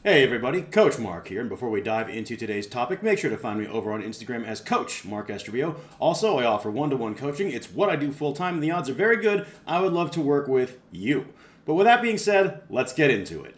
Hey everybody, Coach Mark here, and before we dive into today's topic, make sure to find me over on Instagram as Coach Mark Estrabio. Also, I offer one-to-one coaching. It's what I do full-time, and the odds are very good. I would love to work with you. But with that being said, let's get into it.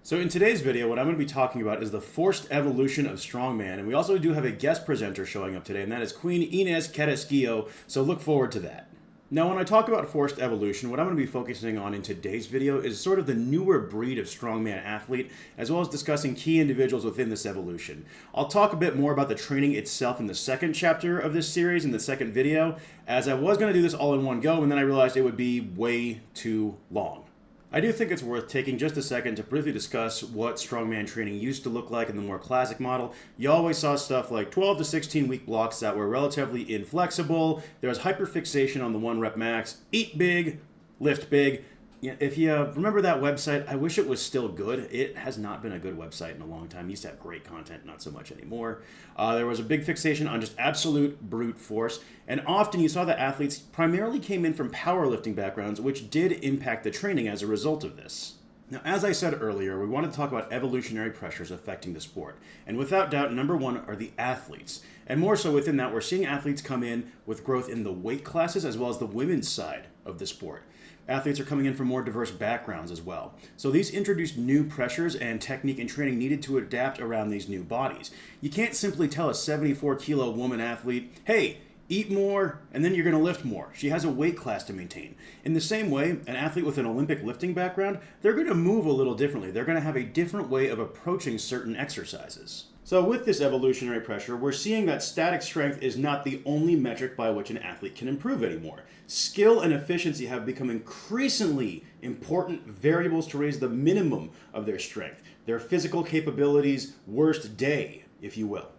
So in today's video, what I'm going to be talking about is the forced evolution of Strongman, and we also do have a guest presenter showing up today, and that is Queen Inez Carasquillo, so look forward to that. Now, when I talk about forced evolution, what I'm going to be focusing on in today's video is sort of the newer breed of strongman athlete, as well as discussing key individuals within this evolution. I'll talk a bit more about the training itself in the second chapter of this series, in the second video, as I was going to do this all in one go, and then I realized it would be way too long. I do think it's worth taking just a second to briefly discuss what strongman training used to look like in the more classic model. You always saw stuff like 12 to 16 week blocks that were relatively inflexible. There was hyperfixation on the 1 rep max, eat big, lift big. If you remember that website, I wish it was still good. It has not been a good website in a long time. It used to have great content, not so much anymore. There was a big fixation on just absolute brute force, and often you saw that athletes primarily came in from powerlifting backgrounds, which did impact the training as a result of this. Now, as I said earlier, we want to talk about evolutionary pressures affecting the sport. And without doubt, number one are the athletes. And more so within that, we're seeing athletes come in with growth in the weight classes as well as the women's side of the sport. Athletes are coming in from more diverse backgrounds as well. So these introduced new pressures and technique and training needed to adapt around these new bodies. You can't simply tell a 74-kilo woman athlete, hey, eat more, and then you're going to lift more. She has a weight class to maintain. In the same way, an athlete with an Olympic lifting background, they're going to move a little differently. They're going to have a different way of approaching certain exercises. So with this evolutionary pressure, we're seeing that static strength is not the only metric by which an athlete can improve anymore. Skill and efficiency have become increasingly important variables to raise the minimum of their strength, their physical capabilities' worst day, if you will.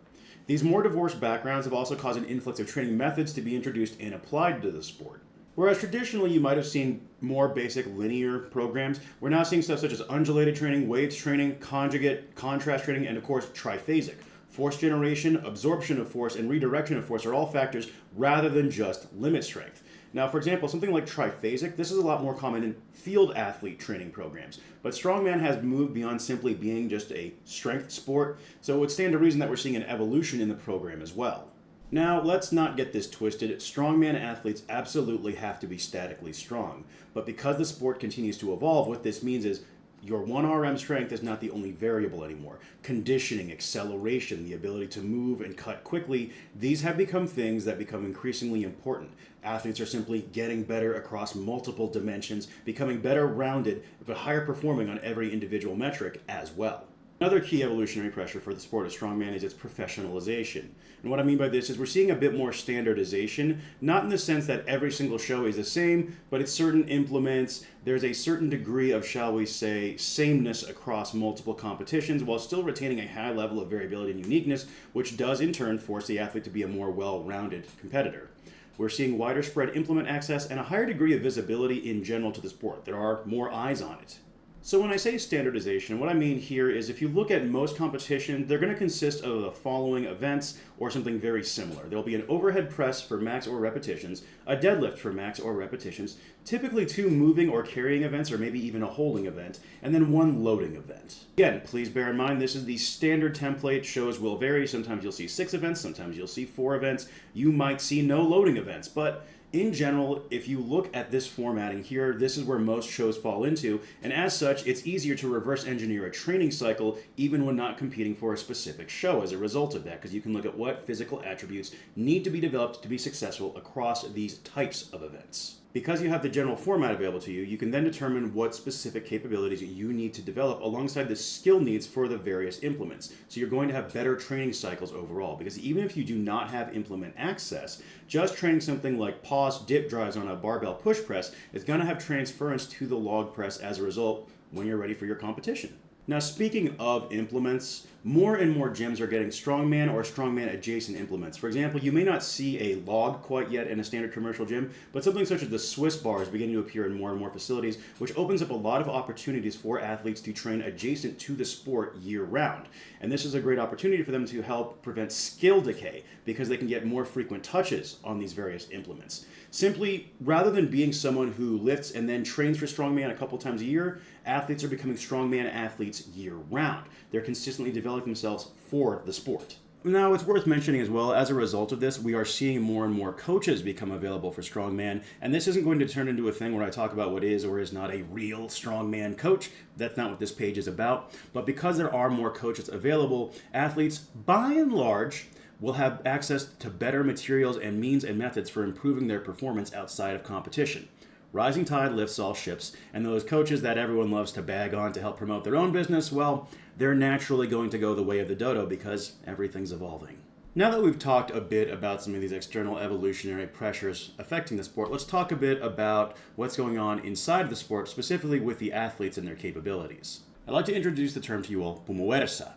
These more diverse backgrounds have also caused an influx of training methods to be introduced and applied to the sport. Whereas traditionally you might have seen more basic linear programs, we're now seeing stuff such as undulated training, weights training, conjugate, contrast training, and of course triphasic. Force generation, absorption of force, and redirection of force are all factors rather than just limit strength. Now, for example, something like triphasic, this is a lot more common in field athlete training programs. But strongman has moved beyond simply being just a strength sport, so it would stand to reason that we're seeing an evolution in the program as well. Now, let's not get this twisted. Strongman athletes absolutely have to be statically strong. But because the sport continues to evolve, what this means is your 1RM strength is not the only variable anymore. Conditioning, acceleration, the ability to move and cut quickly, these have become things that become increasingly important. Athletes are simply getting better across multiple dimensions, becoming better rounded, but higher performing on every individual metric as well. Another key evolutionary pressure for the sport of strongman is its professionalization. And what I mean by this is we're seeing a bit more standardization, not in the sense that every single show is the same, but it's certain implements. There's a certain degree of, shall we say, sameness across multiple competitions while still retaining a high level of variability and uniqueness, which does in turn force the athlete to be a more well-rounded competitor. We're seeing wider spread implement access and a higher degree of visibility in general to the sport. There are more eyes on it. So when I say standardization, what I mean here is if you look at most competitions, they're going to consist of the following events or something very similar. There'll be an overhead press for max or repetitions, a deadlift for max or repetitions, typically 2 moving or carrying events or maybe even a holding event, and then 1 loading event. Again, please bear in mind this is the standard template. Shows will vary. Sometimes you'll see 6 events, sometimes you'll see 4 events. You might see no loading events, but in general, if you look at this formatting here, this is where most shows fall into, and as such, it's easier to reverse engineer a training cycle even when not competing for a specific show as a result of that, because you can look at what physical attributes need to be developed to be successful across these types of events. Because you have the general format available to you, you can then determine what specific capabilities you need to develop alongside the skill needs for the various implements. So you're going to have better training cycles overall, because even if you do not have implement access, just training something like pause dip drives on a barbell push press is going to have transference to the log press as a result when you're ready for your competition. Now, speaking of implements, more and more gyms are getting strongman or strongman adjacent implements. For example, you may not see a log quite yet in a standard commercial gym, but something such as the Swiss bar is beginning to appear in more and more facilities, which opens up a lot of opportunities for athletes to train adjacent to the sport year round. And this is a great opportunity for them to help prevent skill decay because they can get more frequent touches on these various implements. Simply, rather than being someone who lifts and then trains for strongman a couple times a year, athletes are becoming strongman athletes year round. They're consistently developing themselves for the sport. Now, it's worth mentioning as well, as a result of this, we are seeing more and more coaches become available for strongman, and this isn't going to turn into a thing where I talk about what is or is not a real strongman coach. That's not what this page is about. But because there are more coaches available, athletes, by and large, will have access to better materials and means and methods for improving their performance outside of competition. Rising tide lifts all ships, and those coaches that everyone loves to bag on to help promote their own business, well, they're naturally going to go the way of the dodo because everything's evolving. Now that we've talked a bit about some of these external evolutionary pressures affecting the sport, let's talk a bit about what's going on inside of the sport, specifically with the athletes and their capabilities. I'd like to introduce the term to you all, pumoversa.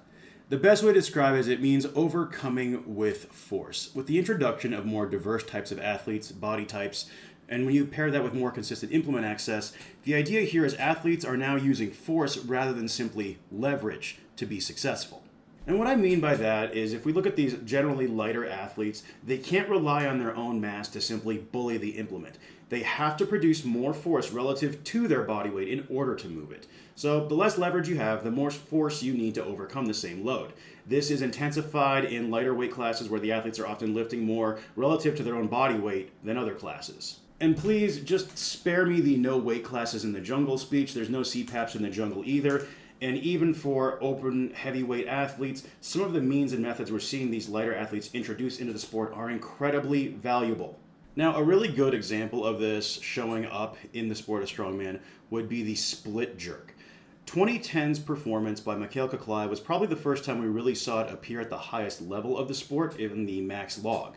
The best way to describe it is it means overcoming with force. With the introduction of more diverse types of athletes, body types, and when you pair that with more consistent implement access, the idea here is athletes are now using force rather than simply leverage to be successful. And what I mean by that is if we look at these generally lighter athletes, they can't rely on their own mass to simply bully the implement. They have to produce more force relative to their body weight in order to move it. So the less leverage you have, the more force you need to overcome the same load. This is intensified in lighter weight classes where the athletes are often lifting more relative to their own body weight than other classes. And please just spare me the no weight classes in the jungle speech. There's no CPAPs in the jungle either. And even for open heavyweight athletes, some of the means and methods we're seeing these lighter athletes introduce into the sport are incredibly valuable. Now, a really good example of this showing up in the sport of strongman would be the split jerk. 2010's performance by Mikhail Kuklai was probably the first time we really saw it appear at the highest level of the sport in the max log.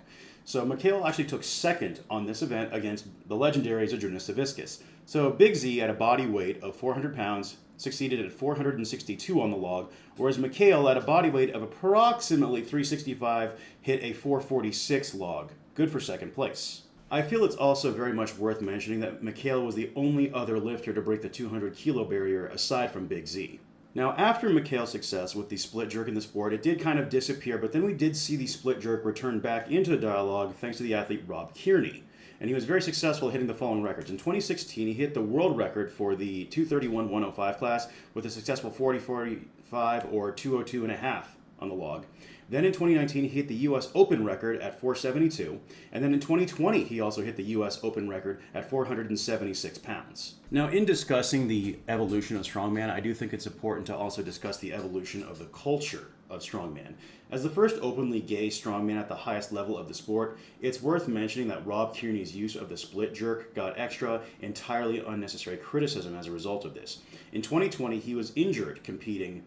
So Mikhail actually took second on this event against the legendary Zydrunas Savickas. So Big Z at a body weight of 400 pounds succeeded at 462 on the log, whereas Mikhail at a body weight of approximately 365 hit a 446 log. Good for second place. I feel it's also very much worth mentioning that Mikhail was the only other lifter to break the 200 kilo barrier aside from Big Z. Now, after Mikhail's success with the split jerk in the sport, it did kind of disappear, but then we did see the split jerk return back into the dialogue thanks to the athlete Rob Kearney. And he was very successful hitting the following records. In 2016, he hit the world record for the 231-105 class with a successful 40-45 or 202.5 on the log. Then in 2019, he hit the U.S. Open record at 472. And then in 2020, he also hit the U.S. Open record at 476 pounds. Now, in discussing the evolution of strongman, I do think it's important to also discuss the evolution of the culture of strongman. As the first openly gay strongman at the highest level of the sport, it's worth mentioning that Rob Kearney's use of the split jerk got extra, entirely unnecessary criticism as a result of this. In 2020, he was injured competing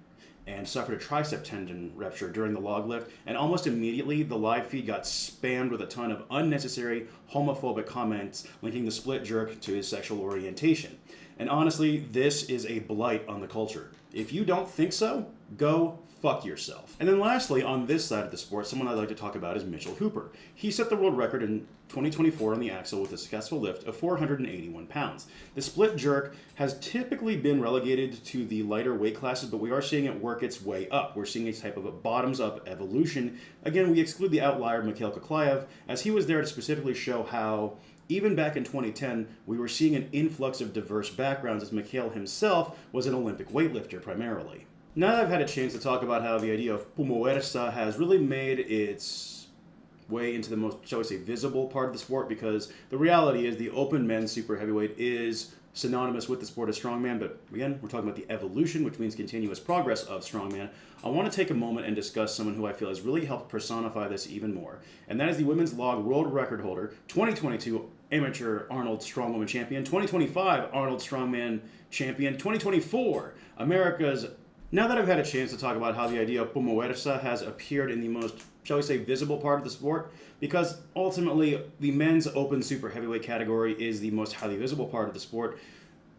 and suffered a tricep tendon rupture during the log lift, and almost immediately the live feed got spammed with a ton of unnecessary homophobic comments linking the split jerk to his sexual orientation. And honestly, this is a blight on the culture. If you don't think so, go fuck yourself. And then lastly, on this side of the sport, someone I'd like to talk about is Mitchell Hooper. He set the world record in 2024 on the axle with a successful lift of 481 pounds. The split jerk has typically been relegated to the lighter weight classes, but we are seeing it work its way up. We're seeing a type of a bottoms-up evolution. Again, we exclude the outlier Mikhail Kuklayev, as he was there to specifically show how even back in 2010, we were seeing an influx of diverse backgrounds, as Mikhail himself was an Olympic weightlifter primarily. Now that I've had a chance to talk about how the idea of pumoversa has really made its way into the most, shall we say, visible part of the sport, because the reality is the open men's super heavyweight is synonymous with the sport of strongman, but again, we're talking about the evolution, which means continuous progress of strongman. I want to take a moment and discuss someone who I feel has really helped personify this even more, and that is the women's log world record holder, 2022 amateur Arnold Strongwoman champion, 2025 Arnold Strongman champion, 2024 America's. Now that I've had a chance to talk about how the idea of pumoversa has appeared in the most, shall we say, visible part of the sport, because ultimately the men's open super heavyweight category is the most highly visible part of the sport,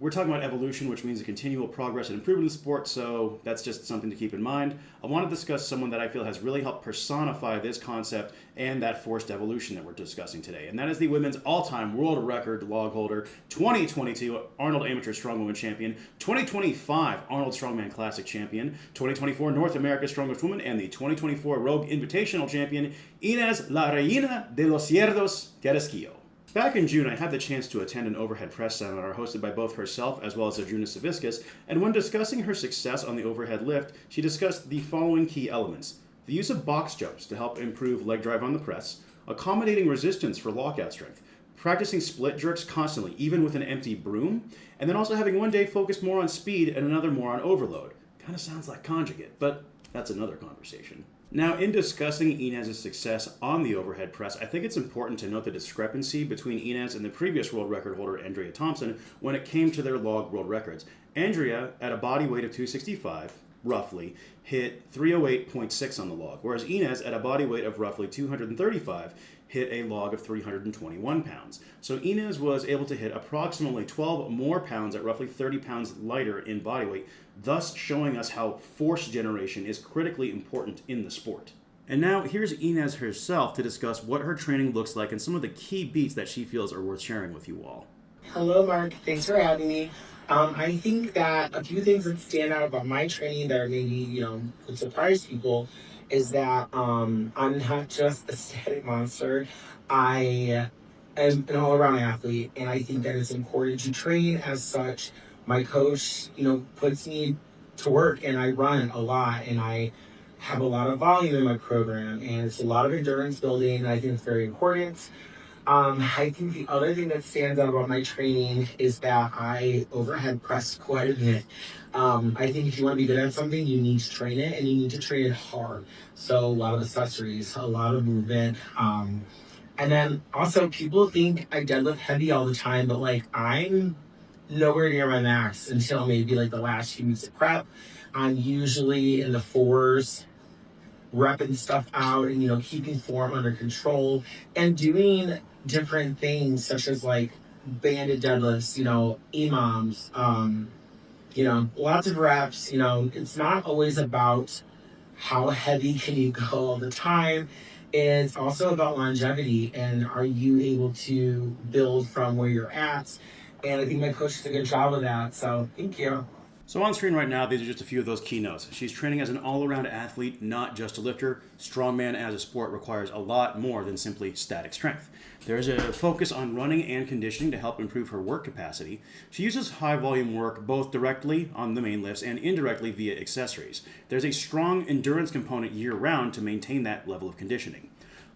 We're talking about evolution, which means a continual progress and improvement in the sport, so that's just something to keep in mind. I want to discuss someone that I feel has really helped personify this concept and that forced evolution that we're discussing today, and that is the women's all-time world record log holder, 2022 Arnold Amateur Strongwoman Champion, 2025 Arnold Strongman Classic Champion, 2024 North America Strongest Woman, and the 2024 Rogue Invitational Champion, Inez La Reina de los Cierdos Carasquillo. Back in June, I had the chance to attend an overhead press seminar hosted by both herself as well as Adruna Saviscus, and when discussing her success on the overhead lift, she discussed the following key elements: the use of box jumps to help improve leg drive on the press, accommodating resistance for lockout strength, practicing split jerks constantly, even with an empty broom, and then also having one day focused more on speed and another more on overload. Kind of sounds like conjugate, but that's another conversation. Now, in discussing Inez's success on the overhead press, I think it's important to note the discrepancy between Inez and the previous world record holder, Andrea Thompson, when it came to their log world records. Andrea, at a body weight of 265, roughly, hit 308.6 on the log, whereas Inez, at a body weight of roughly 235, hit a log of 321 pounds. So Inez was able to hit approximately 12 more pounds at roughly 30 pounds lighter in body weight, thus showing us how force generation is critically important in the sport. And now here's Inez herself to discuss what her training looks like and some of the key beats that she feels are worth sharing with you all. Hello, Mark. Thanks for having me. I think that a few things that stand out about my training that are maybe, would surprise people is that I'm not just a static monster. I am an all-around athlete, and I think that it's important to train as such. My coach, puts me to work, and I run a lot, and I have a lot of volume in my program, and it's a lot of endurance building, and I think it's very important. I think the other thing that stands out about my training is that I overhead press quite a bit. I think if you want to be good at something, you need to train it, and you need to train it hard. So a lot of accessories, a lot of movement. And then also people think I deadlift heavy all the time, but I'm nowhere near my max until maybe the last few weeks of prep. I'm usually in the fours, repping stuff out and keeping form under control and doing different things such as banded deadlifts, EMOMs, lots of reps. It's not always about how heavy can you go all the time. It's also about longevity and are you able to build from where you're at. And I think my coach did a good job of that. So thank you. So on screen right now, these are just a few of those keynotes. She's training as an all-around athlete, not just a lifter. Strongman as a sport requires a lot more than simply static strength. There's a focus on running and conditioning to help improve her work capacity. She uses high-volume work both directly on the main lifts and indirectly via accessories. There's a strong endurance component year-round to maintain that level of conditioning.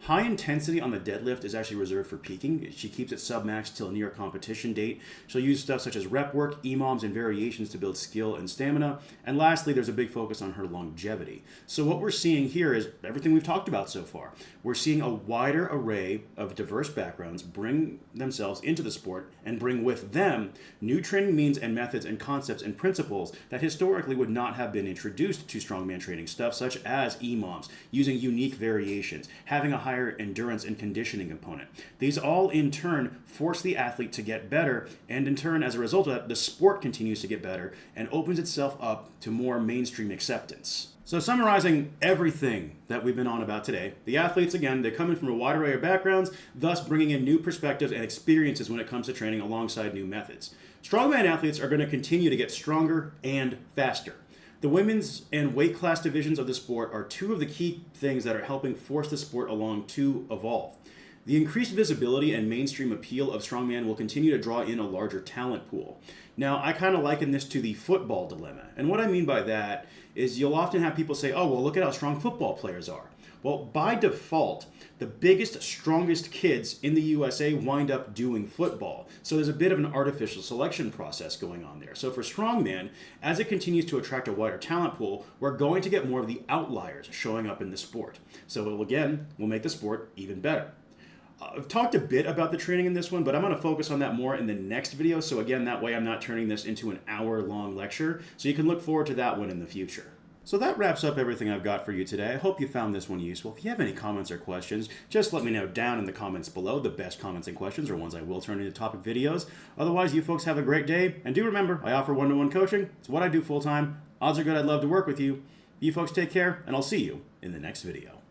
High intensity on the deadlift is actually reserved for peaking. She keeps it sub-max till near competition date. She'll use stuff such as rep work, EMOMs, and variations to build skill and stamina. And lastly, there's a big focus on her longevity. So what we're seeing here is everything we've talked about so far. We're seeing a wider array of diverse backgrounds bring themselves into the sport and bring with them new training means and methods and concepts and principles that historically would not have been introduced to strongman training, stuff such as EMOMs, using unique variations, having a higher endurance and conditioning component. These all in turn force the athlete to get better, and in turn, as a result of that, the sport continues to get better and opens itself up to more mainstream acceptance. So summarizing everything that we've been on about today, the athletes, again, they come in from a wide array of backgrounds, thus bringing in new perspectives and experiences when it comes to training alongside new methods. Strongman athletes are going to continue to get stronger and faster. The women's and weight class divisions of the sport are two of the key things that are helping force the sport along to evolve. The increased visibility and mainstream appeal of strongman will continue to draw in a larger talent pool. Now, I kind of liken this to the football dilemma. And what I mean by that is you'll often have people say, oh, well, look at how strong football players are. Well, by default, the biggest, strongest kids in the USA wind up doing football. So there's a bit of an artificial selection process going on there. So for strongman, as it continues to attract a wider talent pool, we're going to get more of the outliers showing up in the sport. So will make the sport even better. I've talked a bit about the training in this one, but I'm going to focus on that more in the next video. So again, that way I'm not turning this into an hour-long lecture. So you can look forward to that one in the future. So that wraps up everything I've got for you today. I hope you found this one useful. If you have any comments or questions, just let me know down in the comments below. The best comments and questions are ones I will turn into topic videos. Otherwise, you folks have a great day. And do remember, I offer one-to-one coaching. It's what I do full-time. Odds are good I'd love to work with you. You folks take care, and I'll see you in the next video.